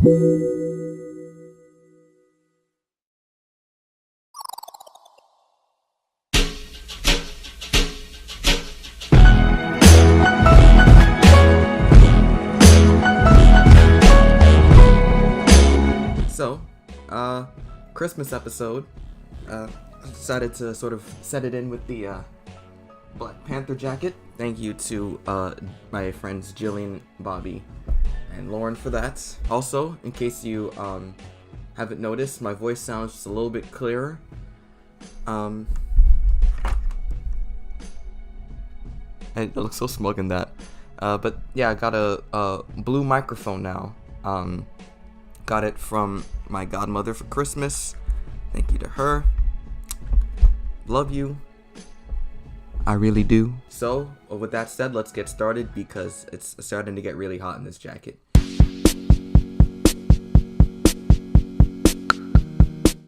So, Christmas episode. Decided to sort of set it in with the Black Panther jacket. Thank you to my friends Jillian, Bobby, and Lauren for that. Also, in case you haven't noticed, my voice sounds just a little bit clearer. And it looks so smug in that. But yeah, I got a blue microphone now. Got it from my godmother for Christmas. Thank you to her. Love you. I really do. So, with that said, let's get started because it's starting to get really hot in this jacket.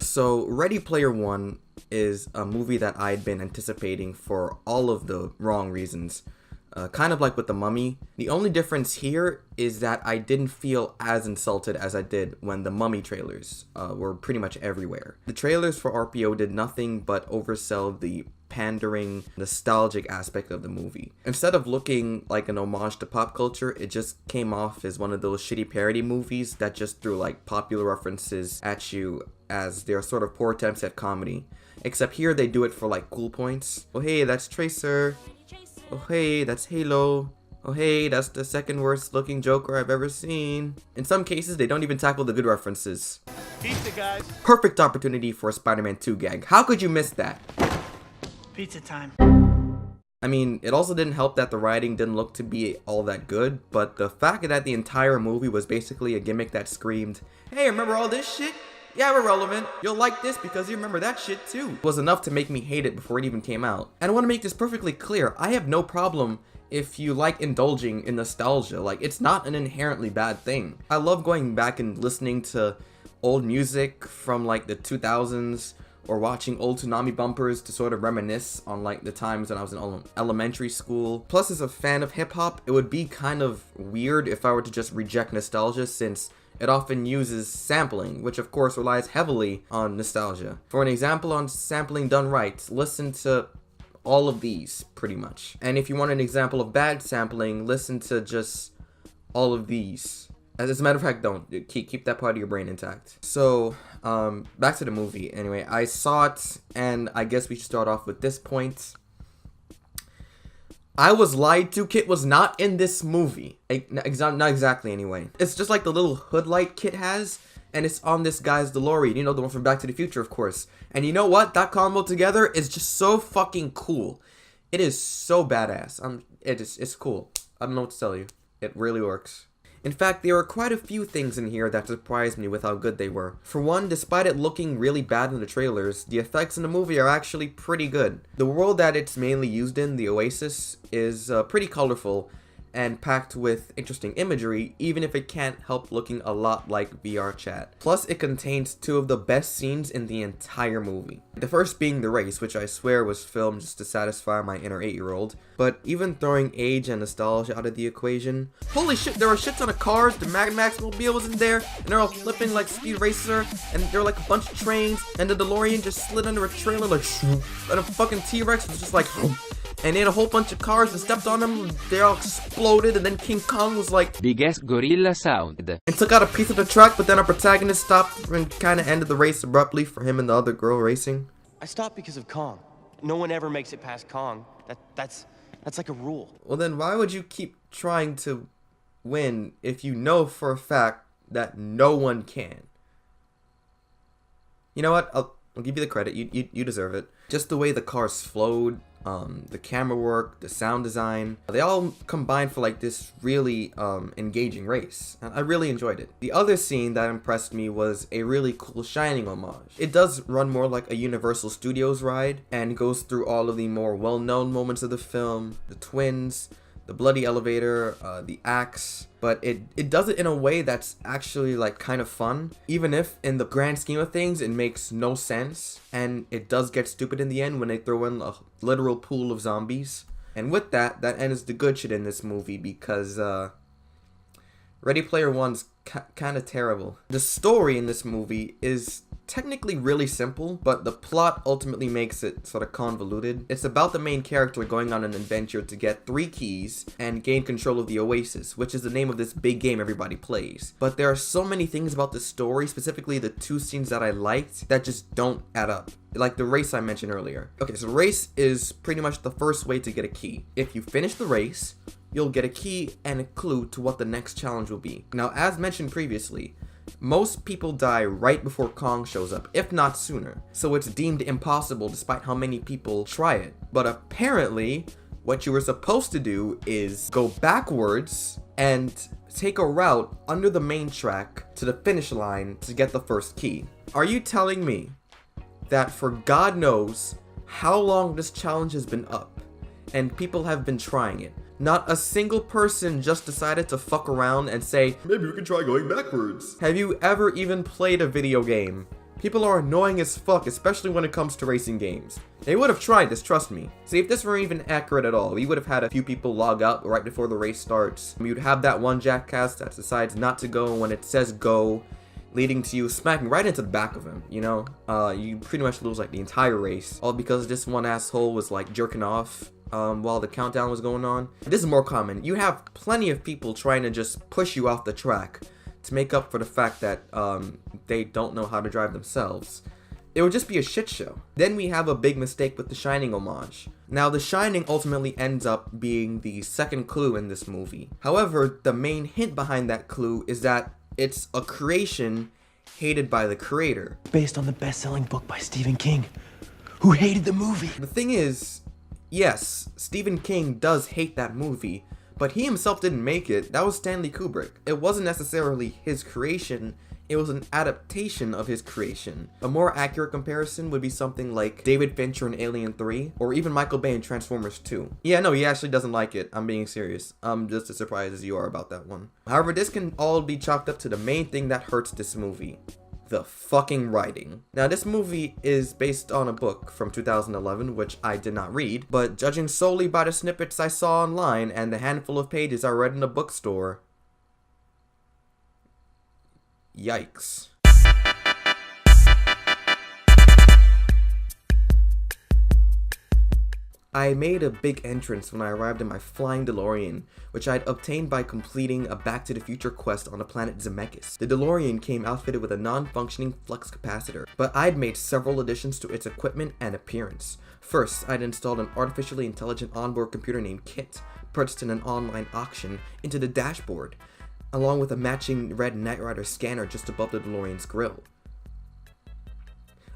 So, Ready Player One is a movie that I'd been anticipating for all of the wrong reasons. Kind of like with The Mummy. The only difference here is that I didn't feel as insulted as I did when the Mummy trailers were pretty much everywhere. The trailers for RPO did nothing but oversell the pandering, nostalgic aspect of the movie. Instead of looking like an homage to pop culture, it just came off as one of those shitty parody movies that just threw like popular references at you as their sort of poor attempts at comedy. Except here they do it for like cool points. Oh hey, that's Tracer. Oh hey, that's Halo. Oh hey, that's the second worst looking Joker I've ever seen. In some cases, they don't even tackle the good references. Pizza, guys. Perfect opportunity for a Spider-Man 2 gag. How could you miss that? Pizza time. I mean, it also didn't help that the writing didn't look to be all that good, but the fact that the entire movie was basically a gimmick that screamed, hey, remember all this shit? Yeah, we're relevant. You'll like this because you remember that shit too. Was enough to make me hate it before it even came out. And I want to make this perfectly clear. I have no problem if you like indulging in nostalgia. Like, it's not an inherently bad thing. I love going back and listening to old music from like the 2000s or watching old Tsunami bumpers to sort of reminisce on like the times when I was in elementary school. Plus, as a fan of hip hop, it would be kind of weird if I were to just reject nostalgia since it often uses sampling, which of course relies heavily on nostalgia. For an example on sampling done right, listen to all of these, pretty much. And if you want an example of bad sampling, listen to just all of these. As a matter of fact, don't. Keep that part of your brain intact. So, back to the movie. Anyway, I saw it, and I guess we should start off with this point. I was lied to. Kit was not in this movie. Not exactly, anyway. It's just like the little hood light Kit has, and it's on this guy's DeLorean. You know, the one from Back to the Future, of course. And you know what? That combo together is just so fucking cool. It is so badass. It's cool. I don't know what to tell you. It really works. In fact, there are quite a few things in here that surprised me with how good they were. For one, despite it looking really bad in the trailers, the effects in the movie are actually pretty good. The world that it's mainly used in, the Oasis, is pretty colorful and packed with interesting imagery, even if it can't help looking a lot like VR chat. Plus, it contains two of the best scenes in the entire movie. The first being the race, which I swear was filmed just to satisfy my inner 8-year-old. But even throwing age and nostalgia out of the equation, holy shit, there were shit ton of cars, the Mad Max mobile was in there, and they're all flipping like Speed Racer, and there were like a bunch of trains, and the DeLorean just slid under a trailer like shoo, and a fucking T-Rex was just like and they had a whole bunch of cars and stepped on them, they all exploded, and then King Kong was like biggest gorilla sound and took out a piece of the truck, but then our protagonist stopped and kind of ended the race abruptly for him and the other girl racing. I stopped because of Kong. No one ever makes it past Kong. That's like a rule. Well then why would you keep trying to win if you know for a fact that no one can? You know what? I'll give you the credit. You deserve it. Just the way the cars flowed, the camera work, the sound design, they all combined for like this really engaging race, and I really enjoyed it. The other scene that impressed me was a really cool Shining homage. It does run more like a Universal Studios ride and goes through all of the more well-known moments of the film, the twins, the bloody elevator, the axe, but it does it in a way that's actually like kind of fun, even if in the grand scheme of things it makes no sense, and it does get stupid in the end when they throw in a literal pool of zombies. And with that ends the good shit in this movie, because Ready Player One's kind of terrible. The story in this movie is technically really simple, but the plot ultimately makes it sort of convoluted. It's about the main character going on an adventure to get 3 keys and gain control of the Oasis, which is the name of this big game everybody plays. But there are so many things about this story, specifically the 2 scenes that I liked, that just don't add up. Like the race I mentioned earlier. Okay, so race is pretty much the first way to get a key. If you finish the race, you'll get a key and a clue to what the next challenge will be. Now, as mentioned previously, most people die right before Kong shows up, if not sooner. So it's deemed impossible despite how many people try it. But apparently, what you were supposed to do is go backwards and take a route under the main track to the finish line to get the first key. Are you telling me that for God knows how long this challenge has been up and people have been trying it, not a single person just decided to fuck around and say, maybe we can try going backwards? Have you ever even played a video game? People are annoying as fuck, especially when it comes to racing games. They would have tried this, trust me. See, if this were even accurate at all, we would have had a few people log out right before the race starts. You'd have that one jackass that decides not to go when it says go, leading to you smacking right into the back of him, you know? You pretty much lose like the entire race, all because this one asshole was like jerking off while the countdown was going on. This is more common. You have plenty of people trying to just push you off the track to make up for the fact that they don't know how to drive themselves. It would just be a shit show. Then we have a big mistake with the Shining homage. Now, the Shining ultimately ends up being the second clue in this movie. However, the main hint behind that clue is that it's a creation hated by the creator. Based on the best-selling book by Stephen King, who hated the movie. The thing is, yes, Stephen King does hate that movie, but he himself didn't make it. That was Stanley Kubrick. It wasn't necessarily his creation, it was an adaptation of his creation. A more accurate comparison would be something like David Fincher in Alien 3, or even Michael Bay in Transformers 2. Yeah, no, he actually doesn't like it. I'm being serious. I'm just as surprised as you are about that one. However, this can all be chalked up to the main thing that hurts this movie. The fucking writing. Now, this movie is based on a book from 2011, which I did not read, but judging solely by the snippets I saw online and the handful of pages I read in a bookstore, yikes. I made a big entrance when I arrived in my flying DeLorean, which I'd obtained by completing a Back to the Future quest on the planet Zemeckis. The DeLorean came outfitted with a non-functioning flux capacitor, but I'd made several additions to its equipment and appearance. First, I'd installed an artificially intelligent onboard computer named Kit, purchased in an online auction, into the dashboard, along with a matching red Knight Rider scanner just above the DeLorean's grille.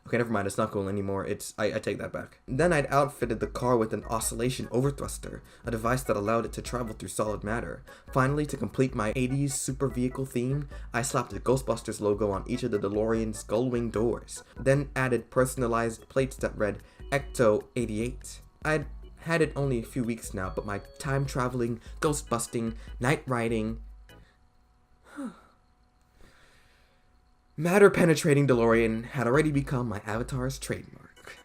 Okay, never mind, it's not cool anymore. I take that back. Then I'd outfitted the car with an oscillation overthruster, a device that allowed it to travel through solid matter. Finally, to complete my 80s super vehicle theme, I slapped the Ghostbusters logo on each of the DeLorean's gull-wing doors, then added personalized plates that read Ecto 88. I'd had it only a few weeks now, but my time-traveling, ghost-busting, night-riding, matter-penetrating DeLorean had already become my avatar's trademark.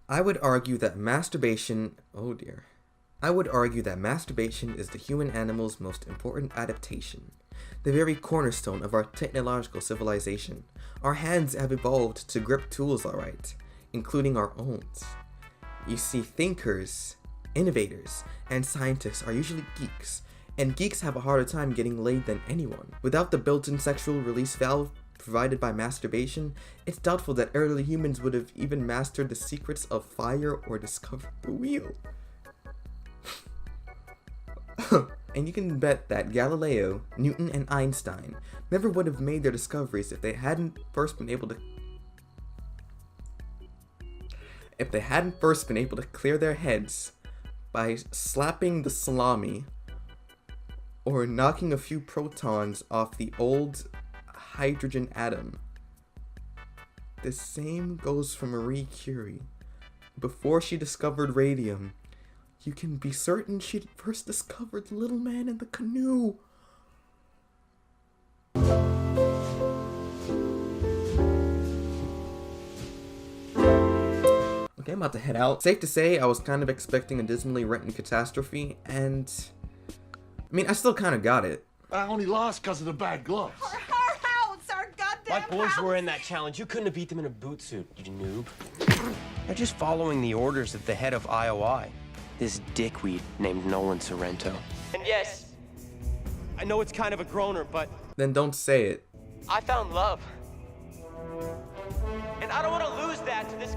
I would argue that masturbation is the human animal's most important adaptation, the very cornerstone of our technological civilization. Our hands have evolved to grip tools, alright, including our own. You see, thinkers, innovators, and scientists are usually geeks, and geeks have a harder time getting laid than anyone. Without the built-in sexual release valve provided by masturbation, it's doubtful that early humans would have even mastered the secrets of fire or discovered the wheel. And you can bet that Galileo, Newton, and Einstein never would have made their discoveries if they hadn't first been able to clear their heads by slapping the salami or knocking a few protons off the old hydrogen atom. The same goes for Marie Curie. Before she discovered radium, you can be certain she'd first discovered the little man in the canoe. Okay, I'm about to head out. Safe to say, I was kind of expecting a dismally written catastrophe, and I mean, I still kind of got it. I only lost because of the bad gloves. Our house, our goddamn My boys house. were in that challenge. You couldn't have beat them in a boot suit, you noob. They're just following the orders of the head of IOI, this dickweed named Nolan Sorrento. And yes, I know it's kind of a groaner, but Then don't say it. I found love. And I don't want to lose that to this.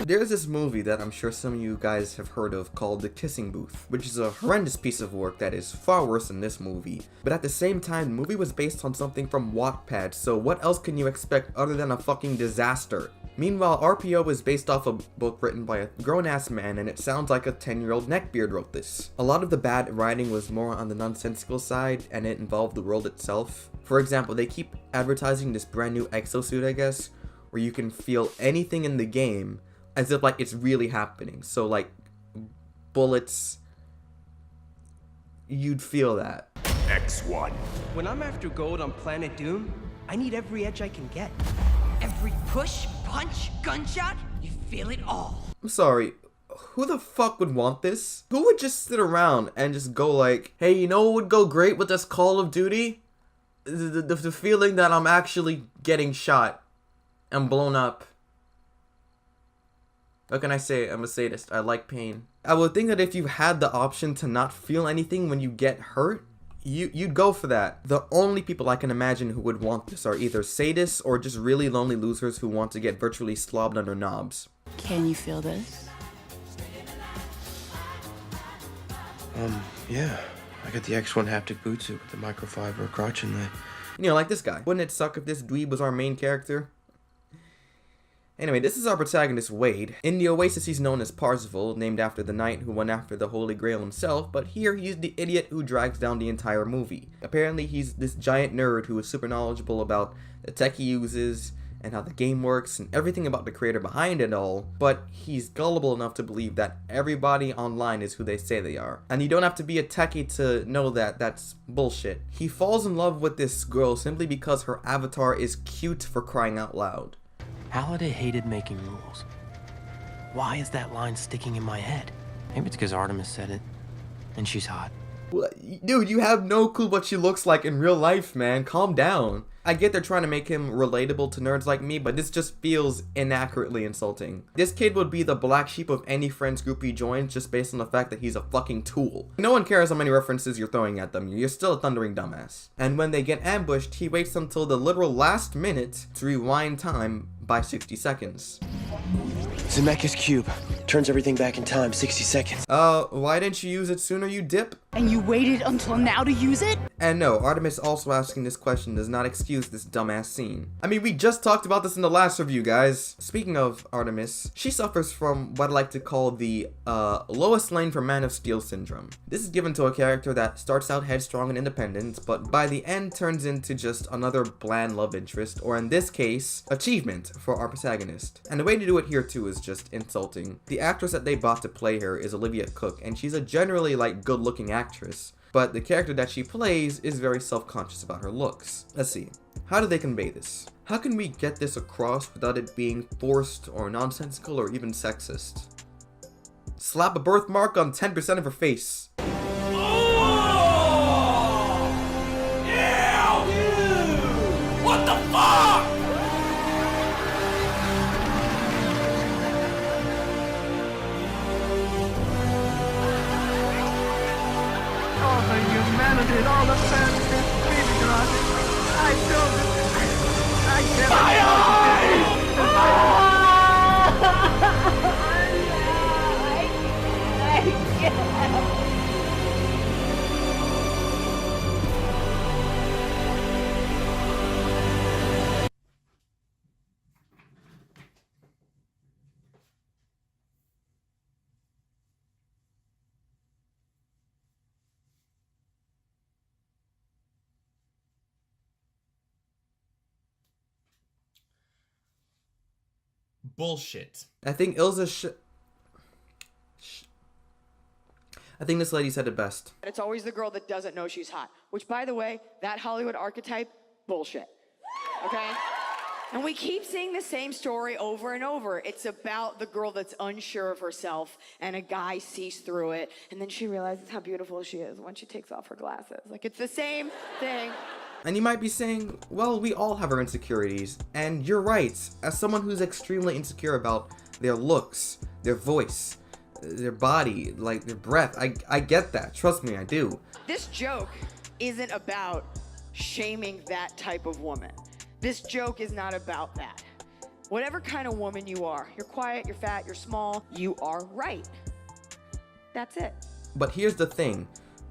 There's this movie that I'm sure some of you guys have heard of called The Kissing Booth, which is a horrendous piece of work that is far worse than this movie. But at the same time, the movie was based on something from Wattpad, so what else can you expect other than a fucking disaster? Meanwhile, RPO is based off a book written by a grown-ass man, and it sounds like a 10-year-old neckbeard wrote this. A lot of the bad writing was more on the nonsensical side, and it involved the world itself. For example, they keep advertising this brand new exosuit, I guess, where you can feel anything in the game as if like it's really happening. So like bullets, you'd feel that. X1. When I'm after gold on Planet Doom, I need every edge I can get. Every push, punch, gunshot, you feel it all. I'm sorry, who the fuck would want this? Who would just sit around and just go like, hey, you know what would go great with this Call of Duty? The feeling that I'm actually getting shot and blown up. What can I say? I'm a sadist. I like pain. I would think that if you had the option to not feel anything when you get hurt, you'd go for that. The only people I can imagine who would want this are either sadists or just really lonely losers who want to get virtually slobbed under knobs. Can you feel this? Yeah. I got the X1 haptic boot suit with the microfiber crotch inlay. You know, like this guy. Wouldn't it suck if this dweeb was our main character? Anyway, this is our protagonist, Wade. In the Oasis, he's known as Parzival, named after the knight who went after the Holy Grail himself, but here he's the idiot who drags down the entire movie. Apparently, he's this giant nerd who is super knowledgeable about the tech he uses, and how the game works, and everything about the creator behind it all, but he's gullible enough to believe that everybody online is who they say they are. And you don't have to be a techie to know that that's bullshit. He falls in love with this girl simply because her avatar is cute, for crying out loud. Halliday hated making rules. Why is that line sticking in my head? Maybe it's because Artemis said it, and she's hot. Dude, you have no clue what she looks like in real life, man. Calm down. I get they're trying to make him relatable to nerds like me, but this just feels inaccurately insulting. This kid would be the black sheep of any friends group he joins just based on the fact that he's a fucking tool. No one cares how many references you're throwing at them, you're still a thundering dumbass. And when they get ambushed, he waits until the literal last minute to rewind time by 60 seconds. Zemeckis Cube turns everything back in time, 60 seconds. Why didn't you use it sooner, you dip? And you waited until now to use it? And no, Artemis also asking this question does not excuse this dumbass scene. I mean, we just talked about this in the last review, guys. Speaking of Artemis, she suffers from what I like to call the Lois Lane from Man of Steel syndrome. This is given to a character that starts out headstrong and independent, but by the end turns into just another bland love interest, or in this case, achievement for our protagonist. And the way to do it here too is just insulting. The actress that they bought to play her is Olivia Cooke, and she's a generally like good looking actress, but the character that she plays is very self-conscious about her looks. Let's see. How do they convey this? How can we get this across without it being forced or nonsensical or even sexist? Slap a birthmark on 10% of her face. What the fuck? All the humanity, all the sadness, feeling on it. I feel this. I Bullshit. I think Ilza I think this lady said it best. It's always the girl that doesn't know she's hot. Which, by the way, that Hollywood archetype, bullshit. Okay? And we keep seeing the same story over and over. It's about the girl that's unsure of herself, and a guy sees through it, and then she realizes how beautiful she is when she takes off her glasses. Like, it's the same thing. And you might be saying, well, we all have our insecurities. And you're right. As someone who's extremely insecure about their looks, their voice, their body, like their breath, I get that. Trust me, I do. This joke isn't about shaming that type of woman. This joke is not about that. Whatever kind of woman you are, you're quiet, you're fat, you're small, you are right. That's it. But here's the thing.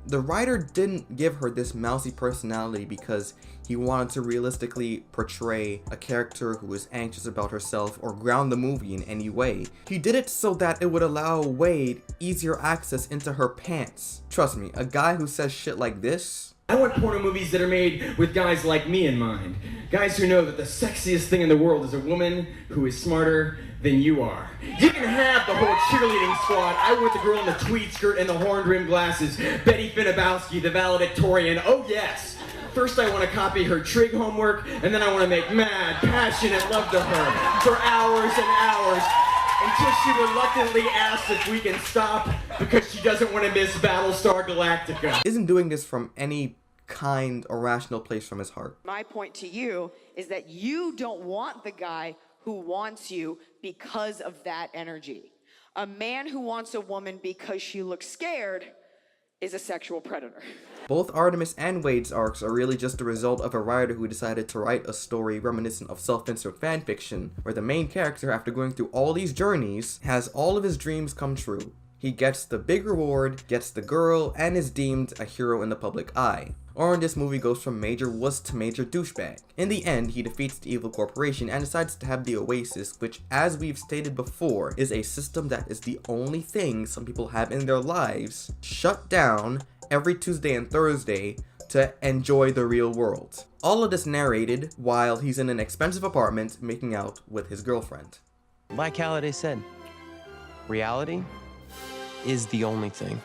The writer didn't give her this mousy personality because he wanted to realistically portray a character who is anxious about herself or ground the movie in any way. He did it so that it would allow Wade easier access into her pants. Trust me, a guy who says shit like this... I want porno movies that are made with guys like me in mind. Guys who know that the sexiest thing in the world is a woman who is smarter than you are. You can have the whole cheerleading squad. I want the girl in the tweed skirt and the horn-rimmed glasses. Betty Finnebowski, the valedictorian. Oh yes! First I want to copy her trig homework, and then I want to make mad, passionate love to her for hours and hours. Until she reluctantly asks if we can stop because she doesn't want to miss Battlestar Galactica. Isn't doing this from any kind or rational place from his heart. My point to you is that you don't want the guy who wants you because of that energy. A man who wants a woman because she looks scared is a sexual predator. Both Artemis and Wade's arcs are really just a result of a writer who decided to write a story reminiscent of self-insert fanfiction, where the main character, after going through all these journeys, has all of his dreams come true. He gets the big reward, gets the girl, and is deemed a hero in the public eye. Or in this movie goes from major wuss to major douchebag. In the end, he defeats the evil corporation and decides to have the Oasis, which, as we've stated before, is a system that is the only thing some people have in their lives, shut down every Tuesday and Thursday to enjoy the real world. All of this narrated while he's in an expensive apartment making out with his girlfriend. Like Halliday said, reality is the only thing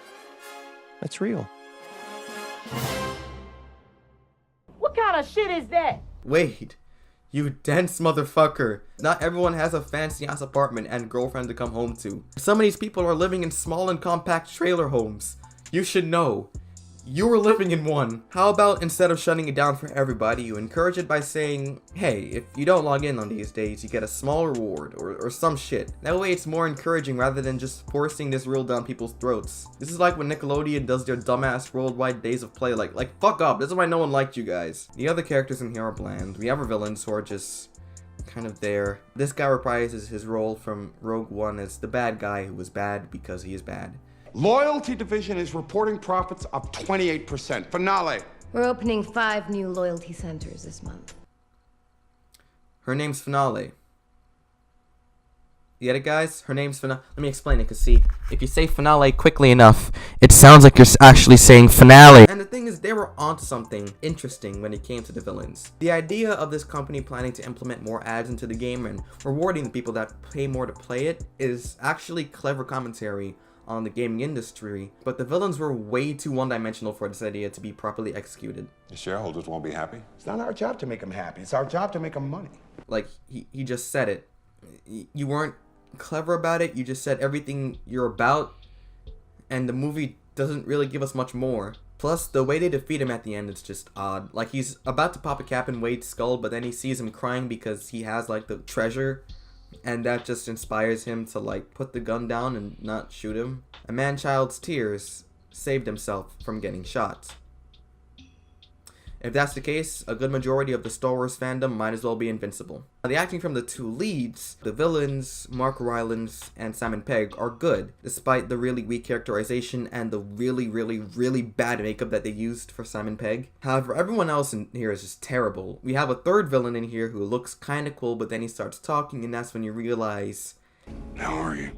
that's real. What kind of shit is that? Wade, you dense motherfucker. Not everyone has a fancy ass apartment and girlfriend to come home to. Some of these people are living in small and compact trailer homes. You should know. You were living in one. How about instead of shutting it down for everybody, you encourage it by saying, hey, if you don't log in on these days, you get a small reward or some shit. That way it's more encouraging rather than just forcing this rule down people's throats. This is like when Nickelodeon does their dumbass worldwide days of play, like fuck up, this is why no one liked you guys. The other characters in here are bland. We have our villains who are just kind of there. This guy reprises his role from Rogue One as the bad guy who was bad because he is bad. Loyalty Division is reporting profits of 28%. Finale. We're opening 5 new loyalty centers this month. Her name's Finale. You get it, guys? Her name's Finale. Let me explain it, because see, if you say Finale quickly enough, it sounds like you're actually saying finale. And the thing is, they were onto something interesting when it came to the villains. The idea of this company planning to implement more ads into the game and rewarding the people that pay more to play it is actually clever commentary on the gaming industry, but the villains were way too one-dimensional for this idea to be properly executed. The shareholders won't be happy. It's not our job to make them happy. It's our job to make them money. Like, he just said it. You weren't clever about it, you just said everything you're about, and the movie doesn't really give us much more. Plus, the way they defeat him at the end is just odd. Like, he's about to pop a cap in Wade's skull, but then he sees him crying because he has, like, the treasure, and that just inspires him to, like, put the gun down and not shoot him. A man-child's tears saved himself from getting shot. If that's the case, a good majority of the Star Wars fandom might as well be invincible. Now, the acting from the two leads, the villains, Mark Rylance and Simon Pegg, are good, despite the really weak characterization and the really bad makeup that they used for Simon Pegg. However, everyone else in here is just terrible. We have a third villain in here who looks kinda cool, but then he starts talking, and that's when you realize... How are you?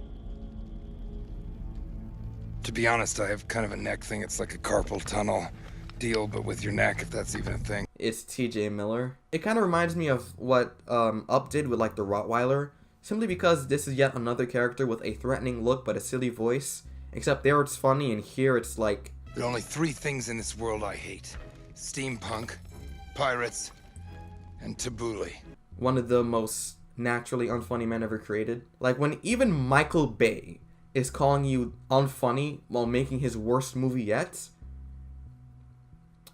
To be honest, I have kind of a neck thing. It's like a carpal tunnel deal, but with your neck, if that's even a thing. It's TJ Miller. It kind of reminds me of what Up did with, like, the Rottweiler, simply because this is yet another character with a threatening look but a silly voice, except there it's funny and here it's like... There are only 3 things in this world I hate. Steampunk, pirates, and tabbouleh. one of the most naturally unfunny men ever created. Like, when even Michael Bay is calling you unfunny while making his worst movie yet,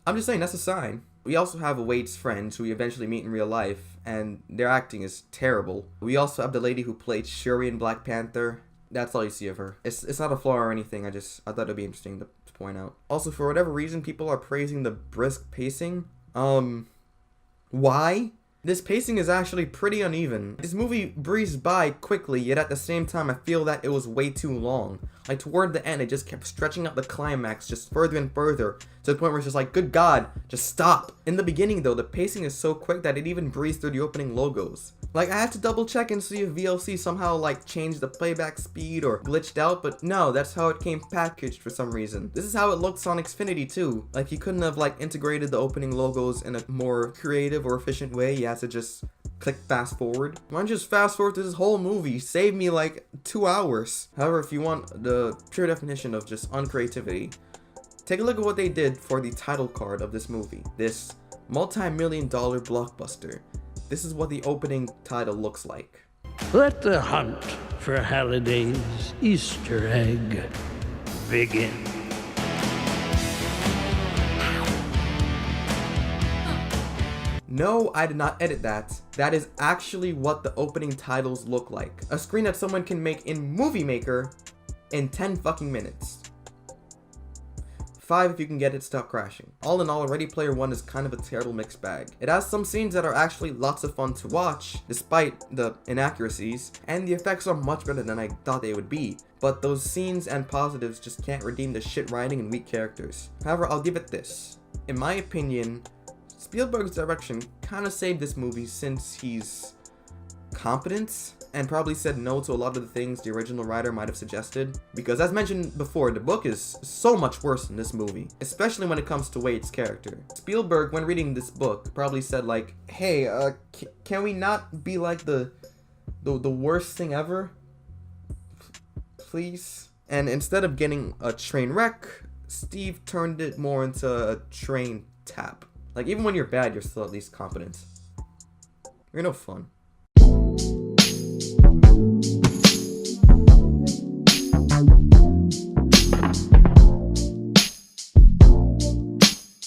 I'm just saying that's a sign. We also have Wade's friends who we eventually meet in real life, and their acting is terrible. We also have the lady who played Shuri in Black Panther. That's all you see of her. It's not a flaw or anything, I thought it'd be interesting to point out. Also, for whatever reason, people are praising the brisk pacing. Why? This pacing is actually pretty uneven. This movie breezed by quickly, yet at the same time I feel that it was way too long. Like, toward the end, it just kept stretching out the climax just further and further, to the point where it's just like, good God, just stop. In the beginning though, the pacing is so quick that it even breezed through the opening logos. Like, I had to double check and see if VLC somehow like changed the playback speed or glitched out, but no, that's how it came packaged for some reason. This is how it looks on Xfinity too. Like, you couldn't have like integrated the opening logos in a more creative or efficient way. You had to just click fast forward. Why don't you just fast forward through this whole movie? Save me like 2 hours. However, if you want the pure definition of just uncreativity, take a look at what they did for the title card of this movie. This multi-million-dollar blockbuster. This is what the opening title looks like. Let the hunt for Halliday's Easter egg begin. No, I did not edit that. That is actually what the opening titles look like. A screen that someone can make in Movie Maker in 10 fucking minutes. 5 if you can get it to stop crashing. All in all, Ready Player One is kind of a terrible mixed bag. It has some scenes that are actually lots of fun to watch, despite the inaccuracies, and the effects are much better than I thought they would be. But those scenes and positives just can't redeem the shit writing and weak characters. However, I'll give it this. In my opinion, Spielberg's direction kind of saved this movie since he's competent and probably said no to a lot of the things the original writer might have suggested. Because as mentioned before, the book is so much worse than this movie, especially when it comes to Wade's character. Spielberg, when reading this book, probably said like, hey, can we not be like the worst thing ever? Please? And instead of getting a train wreck, Steve turned it more into a train tap. Like, even when you're bad, you're still at least competent. You're no fun.